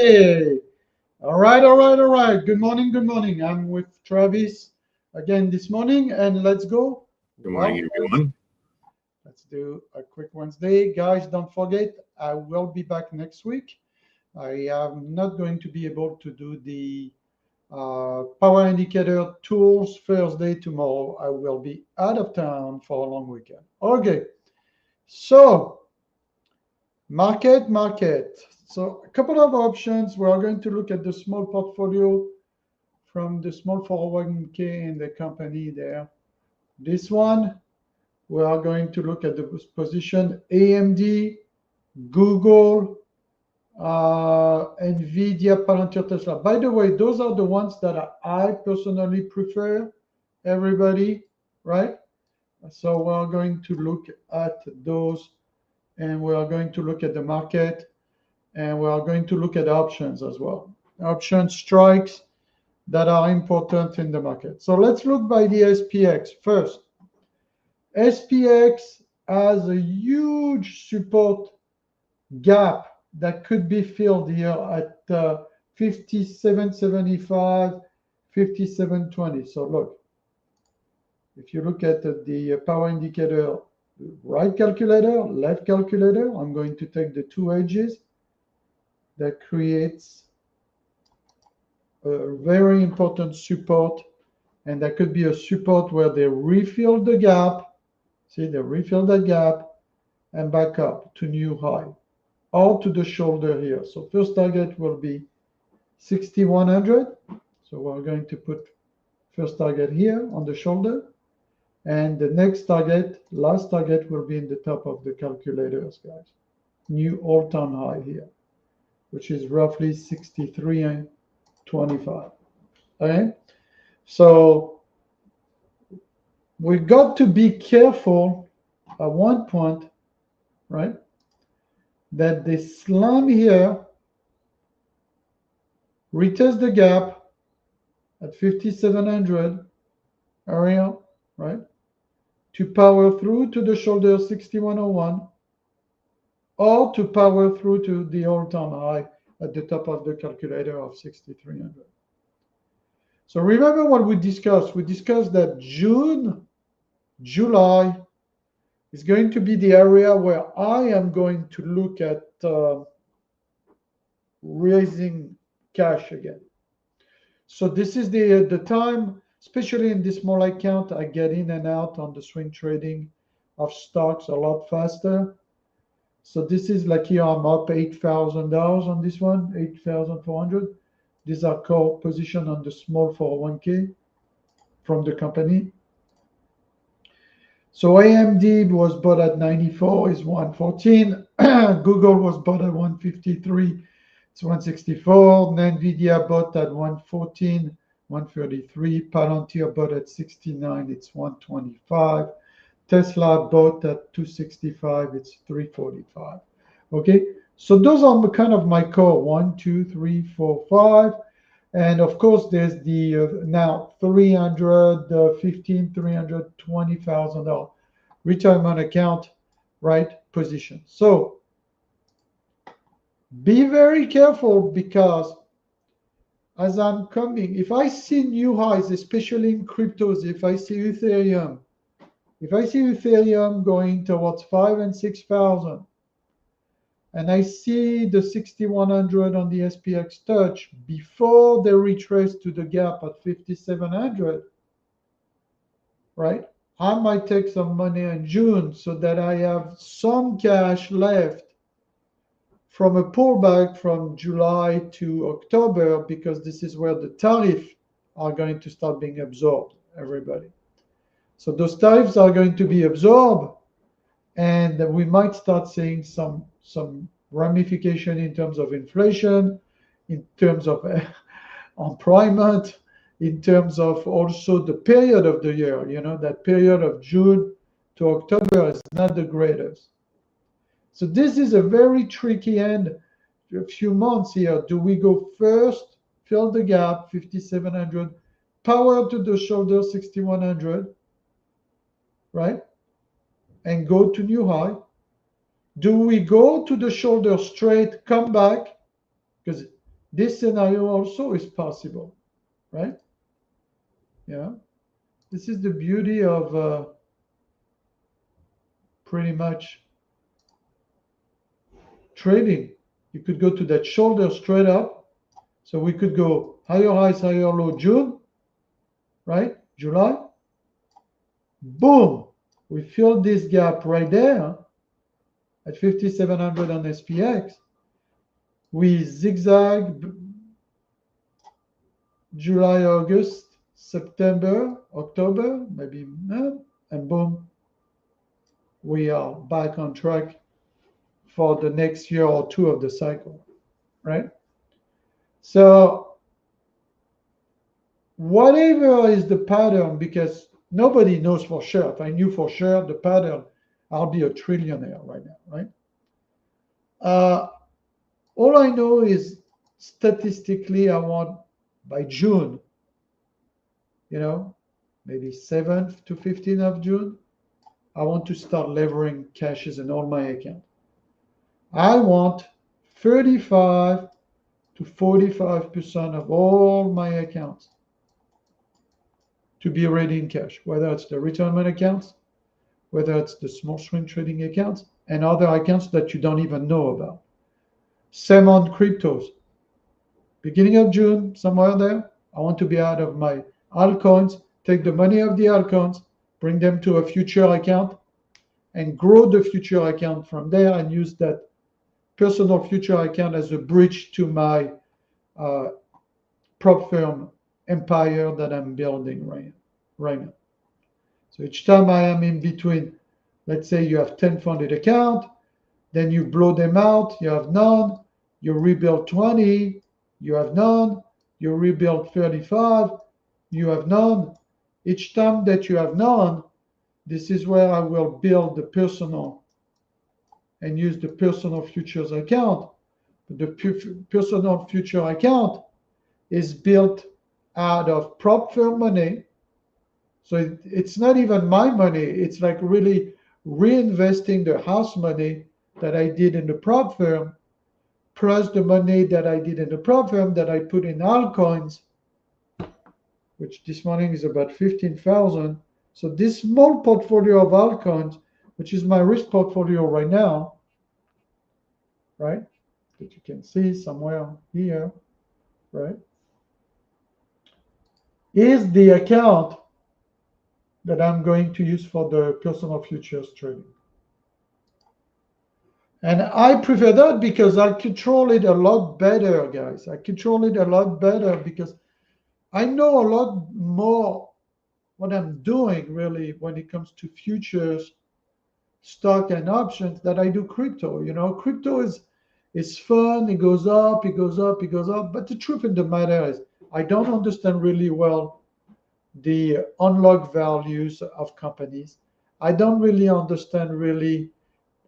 Hey, all right. Good morning. I'm with Travis again this morning, and let's go. Good morning, everyone. Let's do a quick Wednesday. Guys, don't forget, I will be back next week. I am not going to be able to do the power indicator tools Thursday tomorrow. I will be out of town for a long weekend. Okay, so market. So a couple of options. We are going to look at the small portfolio from the small 401k in the company there. This one, we are going to look at the position AMD, Google, NVIDIA, Palantir, Tesla. By the way, those are the ones that I personally prefer, everybody, right? So we're going to look at those, and we are going to look at the market, and we are going to look at options as well. Option strikes that are important in the market. So let's look by the SPX first. SPX has a huge support gap that could be filled here at 57.75, 57.20. So look, if you look at the power indicator, right calculator, left calculator, I'm going to take the two edges. That creates a very important support, and that could be a support where they refill the gap. See, they refill the gap and back up to new high or to the shoulder here. So first target will be 6,100. So we're going to put first target here on the shoulder, and the next target, last target, will be in the top of the calculators, guys. New all-time high here, which is roughly 63.25. Okay, so we got to be careful at one point, right, that the slam here retest the gap at 5,700 area, right, to power through to the shoulder 6101, or to power through to the all-time high at the top of the calculator of 6,300. So remember what we discussed. We discussed that June, July is going to be the area where I am going to look at raising cash again. So this is the time, especially in this small account, I get in and out on the swing trading of stocks a lot faster. So this is like here I'm up $8,000 on this one, 8,400. These are core position on the small 401k from the company. So AMD was bought at 94, is 114. Google was bought at 153, it's 164. NVIDIA bought at 114, 133. Palantir bought at 69, it's 125. Tesla bought at 265, it's 345. Okay, so those are kind of my core 1, 2, 3, 4, 5. And of course, there's the now $315,000, $320,000 retirement account, right, position. So be very careful, because as I'm coming, if I see new highs, especially in cryptos, if I see Ethereum going towards 5,000 and 6,000, and I see the 6,100 on the SPX touch before they retrace to the gap at 5,700, right? I might take some money in June so that I have some cash left from a pullback from July to October, because this is where the tariffs are going to start being absorbed, everybody. So those tariffs are going to be absorbed, and we might start seeing some ramification in terms of inflation, in terms of employment, in terms of also the period of the year. You know, that period of June to October is not the greatest. So this is a very tricky end. A few months here. Do we go first, fill the gap, 5,700, power to the shoulder, 6,100, right? And go to new high? Do we go to the shoulder straight, come back? Because this scenario also is possible, right? Yeah. This is the beauty of pretty much trading. You could go to that shoulder straight up. So we could go higher highs, higher low June, right? July. Boom. We filled this gap right there at 5,700 on SPX. We zigzag July, August, September, October, maybe, and boom, we are back on track for the next year or two of the cycle, right? So whatever is the pattern, because nobody knows for sure. If I knew for sure the pattern, I'll be a trillionaire right now, right? All I know is statistically, I want by June, maybe 7th to 15th of June, I want to start levering cashes in all my accounts. I want 35 to 45% of all my accounts to be ready in cash, whether it's the retirement accounts, whether it's the small swing trading accounts, and other accounts that you don't even know about. Same on cryptos. Beginning of June, somewhere there, I want to be out of my altcoins, take the money of the altcoins, bring them to a future account, and grow the future account from there and use that personal future account as a bridge to my prop firm empire that I'm building right now. So each time I am in between, let's say you have 10 funded accounts, then you blow them out, you have none, you rebuild 20, you have none, you rebuild 35, you have none. Each time that you have none, this is where I will build the personal and use the personal futures account. The personal future account is built out of prop firm money. So it's not even my money. It's like really reinvesting the house money that I did in the prop firm, plus the money that I did in the prop firm that I put in altcoins, which this morning is about 15,000. So this small portfolio of altcoins, which is my risk portfolio right now, right? That you can see somewhere here, right? Is the account that I'm going to use for the personal futures trading. And I prefer that because I control it a lot better, guys. I control it a lot better because I know a lot more what I'm doing really when it comes to futures, stock and options that I do crypto. Crypto is fun. It goes up, it goes up, it goes up. But the truth of the matter is I don't understand really well the unlocked values of companies. I don't really understand really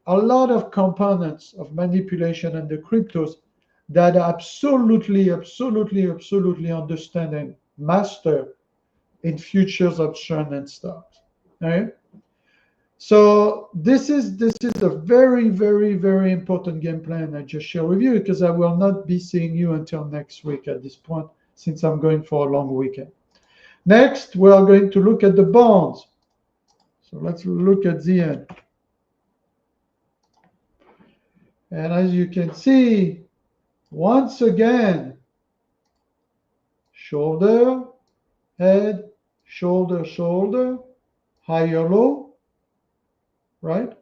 a lot of components of manipulation and the cryptos that I absolutely understand and master in futures, option, and stocks. Right? So this is a very, very, very important game plan I just share with you because I will not be seeing you until next week at this point since I'm going for a long weekend. Next, we are going to look at the bonds. So let's look at the end. And as you can see, once again, shoulder, head, shoulder, shoulder, higher low, right?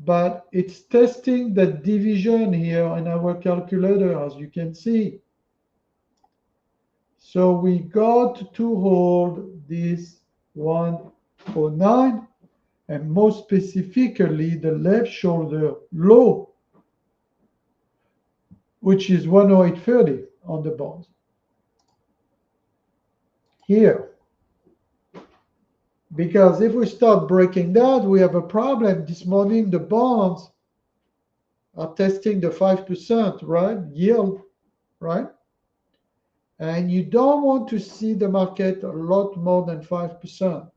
But it's testing the division here in our calculator, as you can see. So we got to hold this 109, and more specifically, the left shoulder low, which is 108.30 on the bonds. Here. Because if we start breaking that, we have a problem. This morning, the bonds are testing the 5%, right? Yield, right? And you don't want to see the market a lot more than 5%.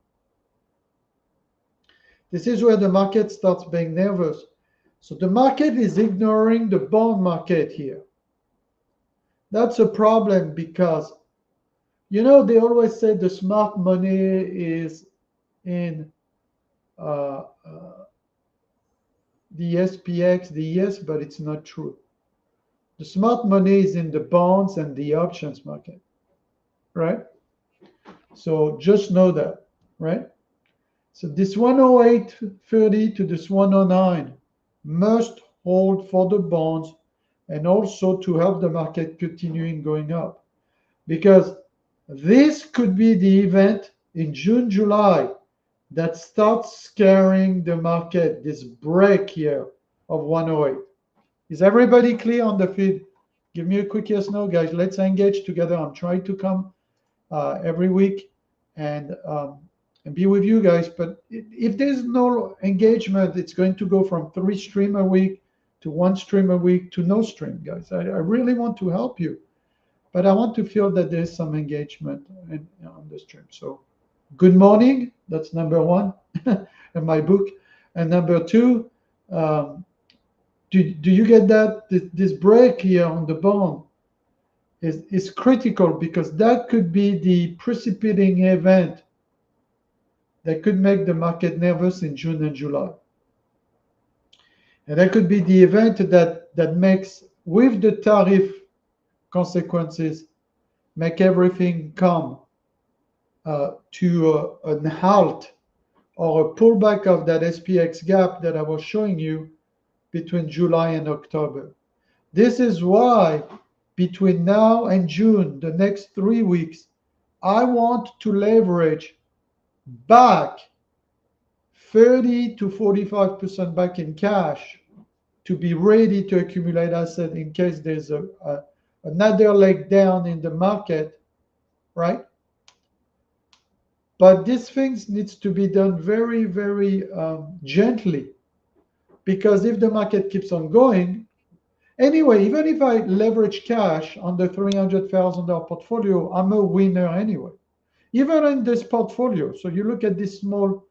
This is where the market starts being nervous. So the market is ignoring the bond market here. That's a problem because, you know, they always say the smart money is in uh, uh, the SPX, the ES, but it's not true. The smart money is in the bonds and the options market, right? So just know that, right? So this 108.30 to this 109 must hold for the bonds and also to help the market continuing going up. Because this could be the event in June, July that starts scaring the market, this break here of 108. Is everybody clear on the feed? Give me a quick yes, no, guys. Let's engage together. I'm trying to come every week and be with you guys. But if there's no engagement, it's going to go from 3 stream a week to 1 stream a week to no stream, guys. I really want to help you, but I want to feel that there's some engagement on the stream. So good morning. That's number one in my book. And number two, do you get that? This break here on the bond is critical because that could be the precipitating event that could make the market nervous in June and July. And that could be the event that makes, with the tariff consequences, make everything come to an halt or a pullback of that SPX gap that I was showing you between July and October. This is why between now and June, the next 3 weeks, I want to leverage back 30 to 45% back in cash to be ready to accumulate asset in case there's another leg down in the market, right? But these things needs to be done very, very gently, because if the market keeps on going, anyway, even if I leverage cash on the $300,000 portfolio, I'm a winner anyway. Even in this portfolio, so you look at this small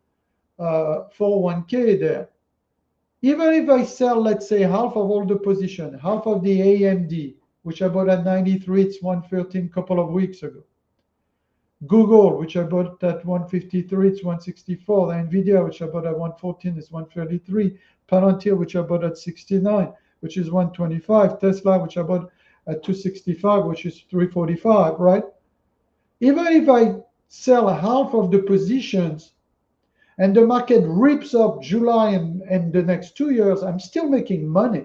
401k there. Even if I sell, let's say, half of all the position, half of the AMD, which I bought at 93, it's 113 a couple of weeks ago. Google, which I bought at 153, it's 164. The Nvidia, which I bought at 114, is 133. Palantir, which I bought at 69, which is 125. Tesla, which I bought at 265, which is 345, right? Even if I sell half of the positions and the market rips up July and the next 2 years, I'm still making money.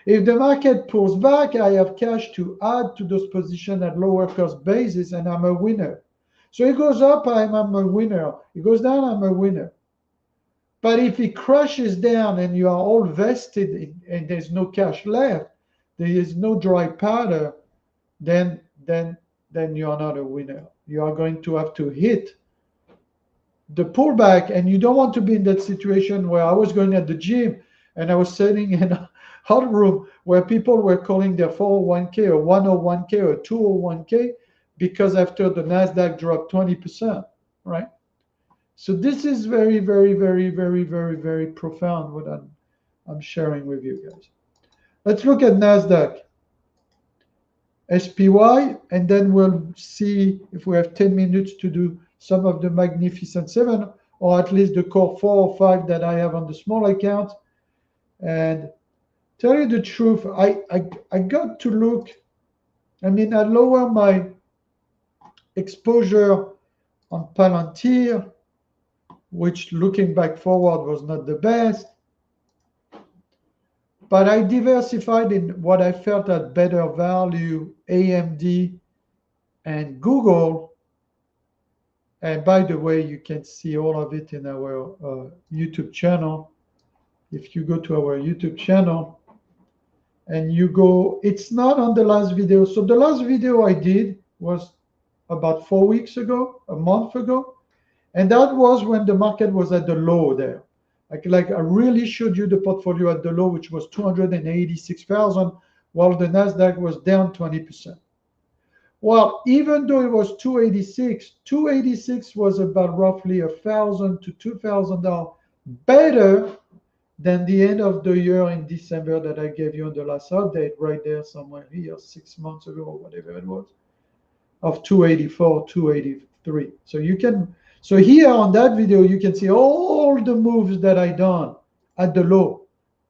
If the market pulls back, I have cash to add to those positions at lower cost basis, and I'm a winner. So it goes up, I'm a winner. It goes down, I'm a winner. But if it crashes down and you are all vested and there's no cash left, there is no dry powder, then you are not a winner. You are going to have to hit the pullback, and you don't want to be in that situation where I was going at the gym and I was sitting in a hot room where people were calling their 401k or 101k or 201k because after the Nasdaq dropped 20%, right? So this is very, very, very, very, very, very profound what I'm sharing with you guys. Let's look at Nasdaq, SPY, and then we'll see if we have 10 minutes to do some of the Magnificent Seven, or at least the core 4 or 5 that I have on the small account. And tell you the truth, I got to look. I mean, I lower my exposure on Palantir, which looking back forward was not the best. But I diversified in what I felt had better value, AMD and Google. And by the way, you can see all of it in our YouTube channel. If you go to our YouTube channel and you go, it's not on the last video. So the last video I did was about 4 weeks ago, a month ago. And that was when the market was at the low there. Like I really showed you the portfolio at the low, which was 286,000, while the Nasdaq was down 20%. Well, even though it was 286 was about roughly $1,000 to $2,000 better than the end of the year in December that I gave you on the last update, right there somewhere here, 6 months ago or whatever it was, of 284, 283. So you can, so here on that video, you can see all the moves that I done at the low.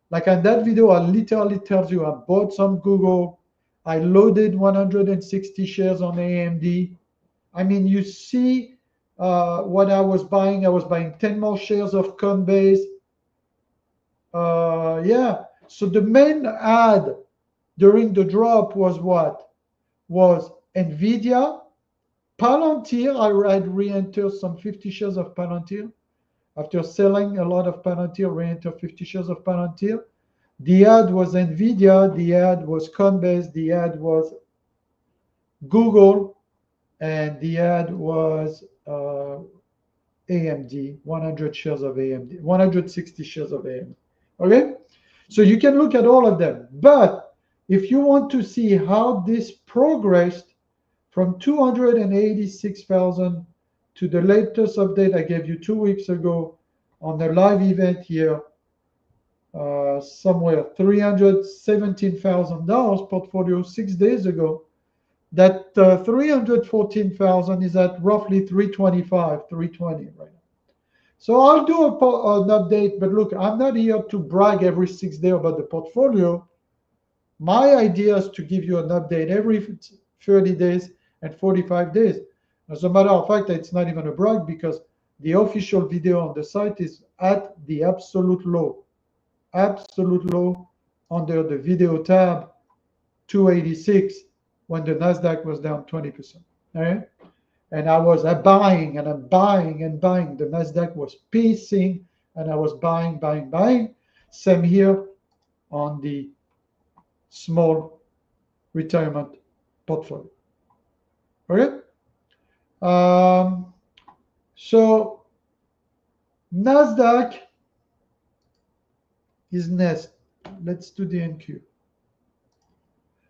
Like on that video, I literally tells you I bought some Google, I loaded 160 shares on AMD. I mean, you see what I was buying. I was buying 10 more shares of Coinbase. Yeah. So the main ad during the drop was what? Was NVIDIA, Palantir. I had re-entered some 50 shares of Palantir. After selling a lot of Palantir, re-entered 50 shares of Palantir. The ad was NVIDIA, the ad was Coinbase, the ad was Google, and the ad was AMD, 100 shares of AMD, 160 shares of AMD. Okay? So you can look at all of them. But if you want to see how this progressed from 286,000 to the latest update I gave you 2 weeks ago on the live event here, somewhere $317,000 portfolio 6 days ago, that 314,000 is at roughly 325, 320 right now. So I'll do an update, but look, I'm not here to brag every 6 days about the portfolio. My idea is to give you an update every 30 days and 45 days. As a matter of fact, it's not even a brag because the official video on the site is at the absolute low under the video tab, 286, when the Nasdaq was down 20%. All right, and I was buying and I'm buying and buying. The Nasdaq was pacing, and I was buying. Same here on the small retirement portfolio. Okay. So Nasdaq is next. Let's do the NQ.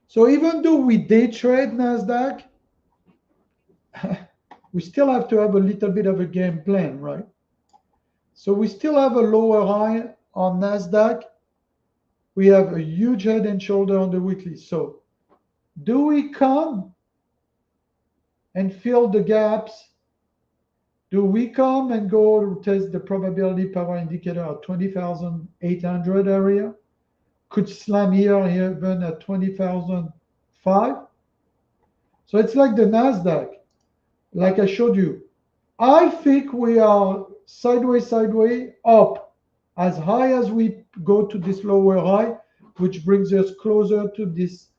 So even though we day trade Nasdaq, we still have to have a little bit of a game plan, right? So we still have a lower high on Nasdaq. We have a huge head and shoulder on the weekly. So do we come and fill the gaps? Do we come and go test the probability power indicator at 20,800 area? Could slam here even at 20,005. So it's like the Nasdaq, like I showed you. I think we are sideways up as high as we go to this lower high, which brings us closer to this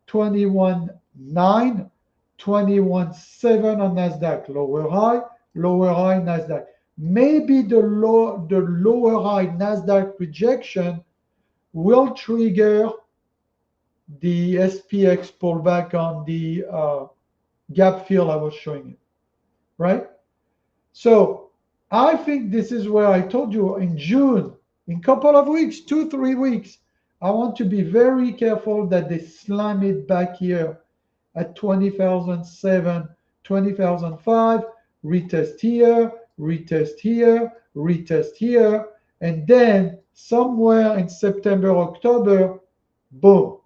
21.9, 21.7 on Nasdaq. Lower high Nasdaq. Maybe the lower high Nasdaq rejection will trigger the SPX pullback on the gap fill I was showing you, right? So I think this is where I told you in June, in a couple of weeks, 2-3 weeks, I want to be very careful that they slam it back here at 20,007, 20,005, retest here, and then somewhere in September, October, boom.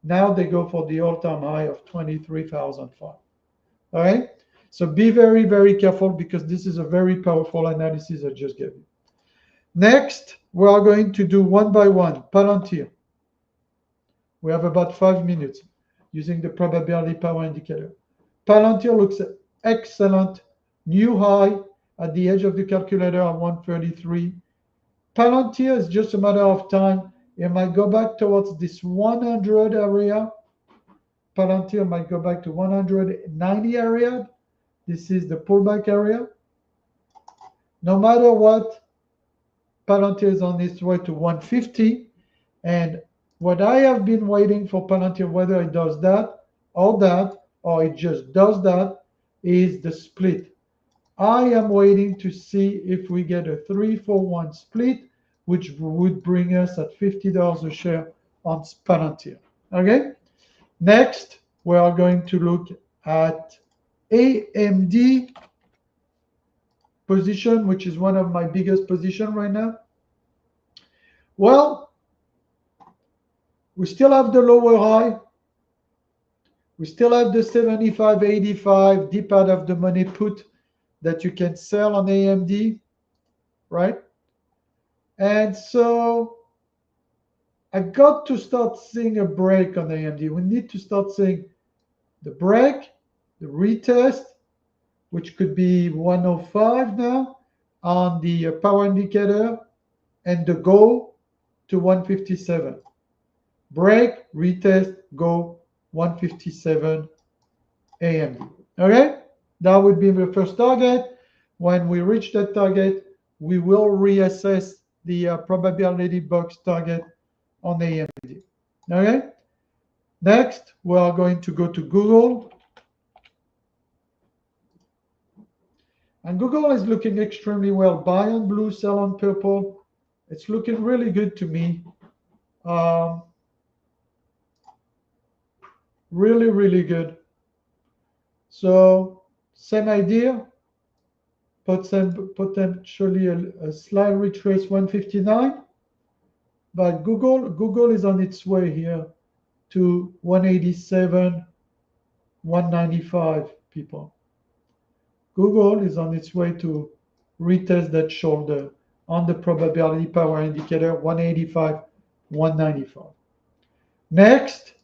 Now they go for the all-time high of 23,005. All right? So be very, very careful because this is a very powerful analysis I just gave you. Next, we are going to do one by one. Palantir. We have about 5 minutes using the probability power indicator. Palantir looks excellent. New high at the edge of the calculator at 133. Palantir is just a matter of time. It might go back towards this 100 area. Palantir might go back to 190 area. This is the pullback area. No matter what, Palantir is on its way to 150. And what I have been waiting for Palantir, whether it does that, or it just does that, is the split. I am waiting to see if we get a 3-4-1 split, which would bring us at $50 a share on Palantir. Okay? Next, we are going to look at AMD position, which is one of my biggest positions right now. Well, we still have the lower high. We still have the 75.85 deep out of the money put that you can sell on AMD, right? And so I got to start seeing a break on AMD. We need to start seeing the break, the retest, which could be 105 now on the power indicator, and the go to 157. Break, retest, go, 157 AMD. Okay? That would be the first target. When we reach that target, we will reassess the probability box target on AMD. Okay? Next, we are going to go to Google. And Google is looking extremely well. Buy on blue, sell on purple. It's looking really good to me. Really, really good. So same idea, potentially a slight retrace 159, but Google is on its way here to 187, 195 people. Google is on its way to retest that shoulder on the probability power indicator 185, 195. Next,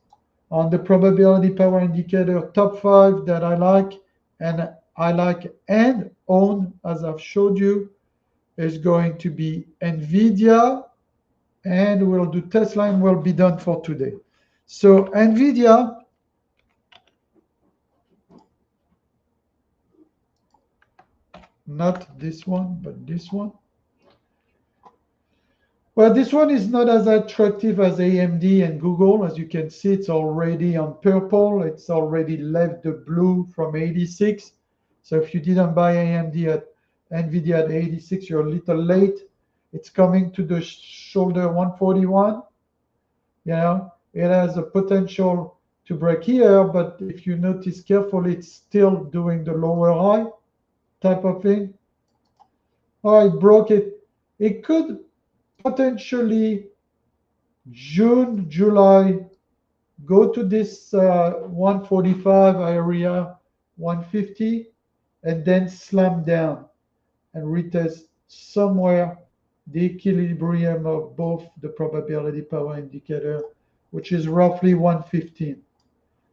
on the probability power indicator top 5 that I like and own, as I've showed you, is going to be NVIDIA, and we'll do Tesla and we'll be done for today. So NVIDIA, not this one, but this one. Well, this one is not as attractive as AMD and Google. As you can see, it's already on purple. It's already left the blue from 86. So if you didn't buy NVIDIA at 86, you're a little late. It's coming to the shoulder 141. You know, it has a potential to break here, but if you notice carefully, it's still doing the lower high type of thing. Oh, it broke it. It could potentially June, July, go to this 145 area, 150, and then slam down and retest somewhere the equilibrium of both the probability power indicator, which is roughly 115.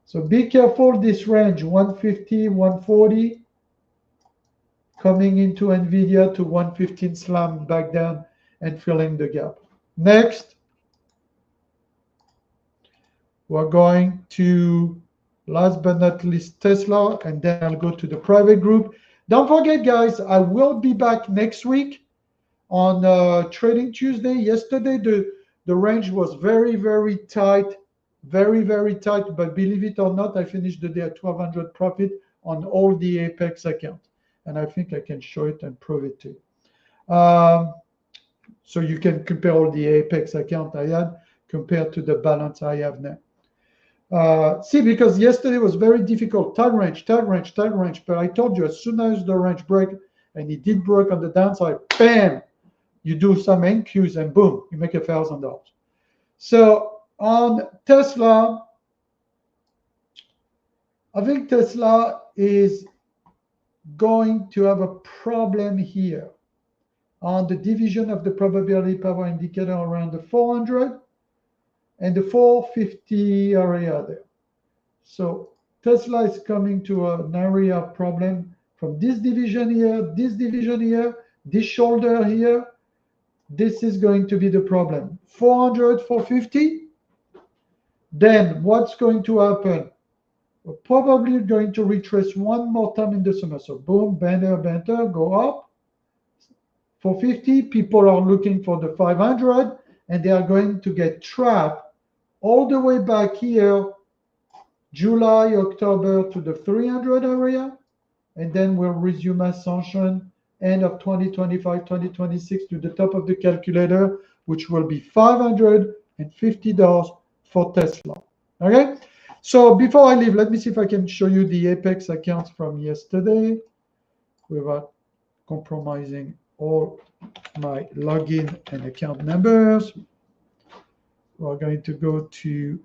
So be careful, this range, 150, 140, coming into NVIDIA to 115, slam back down and filling the gap. Next, we're going to, last but not least, Tesla, and then I'll go to the private group. Don't forget, guys, I will be back next week on Trading Tuesday. Yesterday, the range was very, very tight, very tight, but believe it or not, I finished the day at 1,200 profit on all the Apex accounts, and I think I can show it and prove it to you. So you can compare all the Apex account I had compared to the balance I have now. See, because yesterday was very difficult, tight range, but I told you as soon as the range break, and it did break on the downside, bam, you do some NQs and boom, you make $1,000. So on Tesla, I think Tesla is going to have a problem here on the division of the probability power indicator around the 400 and the 450 area there. So Tesla is coming to an area of problem from this division here, this shoulder here. This is going to be the problem. 400, 450. Then what's going to happen? We're probably going to retrace one more time in the summer. So boom, banner, go up. 450, people are looking for the 500, and they are going to get trapped all the way back here, July, October to the 300 area, and then we'll resume ascension end of 2025, 2026 to the top of the calculator, which will be $550 for Tesla. Okay? So before I leave, let me see if I can show you the Apex accounts from yesterday without compromising all my login and account numbers. We're going to go to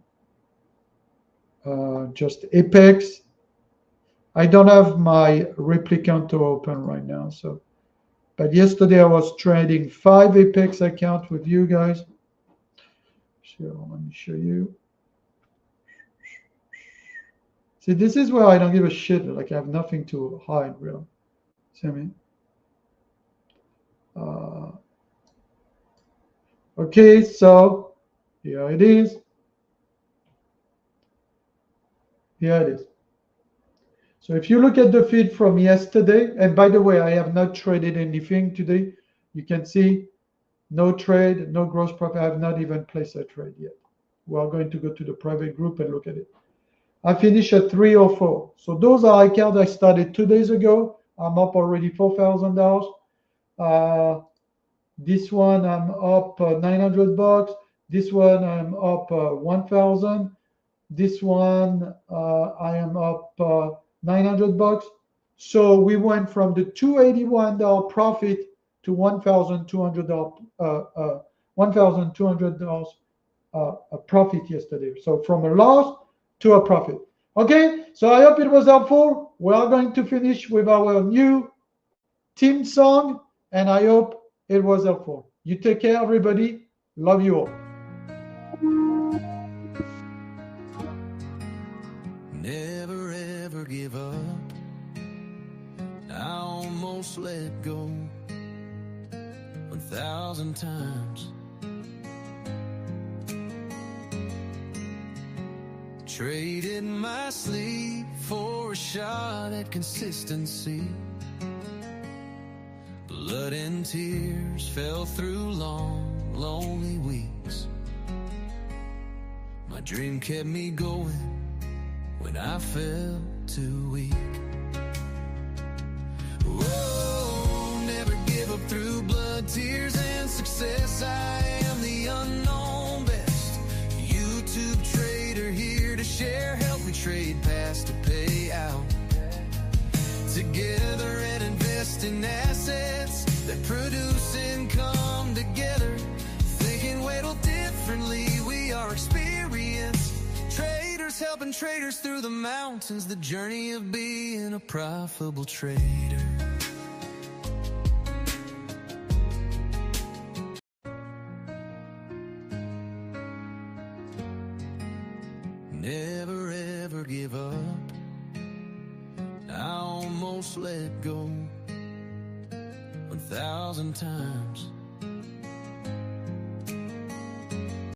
just Apex. I don't have my replicant open right now, so. But yesterday I was trading 5 Apex accounts with you guys. So let me show you. See, this is where I don't give a shit. Like I have nothing to hide, really. See what I mean? Okay, so here it is. Here it is. So if you look at the feed from yesterday, and by the way, I have not traded anything today. You can see no trade, no gross profit. I have not even placed a trade yet. We are going to go to the private group and look at it. I finished at 304. So those are accounts I started 2 days ago. I'm up already $4,000. This one I'm up $900. This one I'm up 1,000. This one I am up $900. So we went from the $281 profit to $1,200 profit yesterday. So from a loss to a profit. Okay, so I hope it was helpful. We are going to finish with our new team song, and I hope it was helpful. You take care, everybody. Love you all. Never ever give up. I almost let go 1,000 times. Traded my sleep for a shot at consistency. Blood and tears fell through long, lonely weeks. My dream kept me going when I felt too weak. Whoa, never give up through blood, tears, and success. I am the unknown best. YouTube trader here to share, help me trade past to pay out. Together and invest in assets that produce income together. Thinking way differently, we are experienced traders, helping traders through the mountains. The journey of being a profitable trader. Never ever give up. I almost let go 1,000 times.